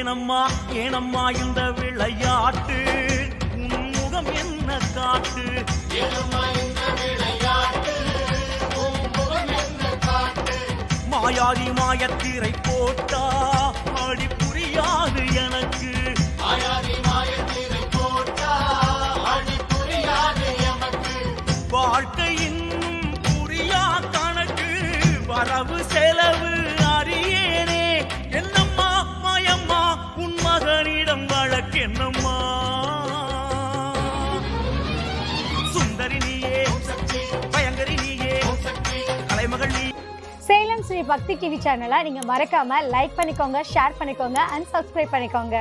ஏனம்மா ஏனம்மா இந்த விளையாட்டு உன் முகம் என்ன காட்டு மாயாதி மாயத்திரை போட்டா ஆடி புரியாது எனக்கு வாழ்க்கை இன்னும் புரியா கணக்கு வரவு செலவு அறியேனே என்னம்மா மாயம்மா உன் மகனிடம் வழக்கு என்னம்மா சுந்தரி நீயே பயங்கரி நீயே கலைமகள் நீ. சேலம் ஸ்ரீ பக்தி டிவி சேனலை நீங்கள் மறக்காமல் லைக் பண்ணிக்கோங்க, ஷேர் பண்ணிக்கோங்க அண்ட் சப்ஸ்கிரைப் பண்ணிக்கோங்க.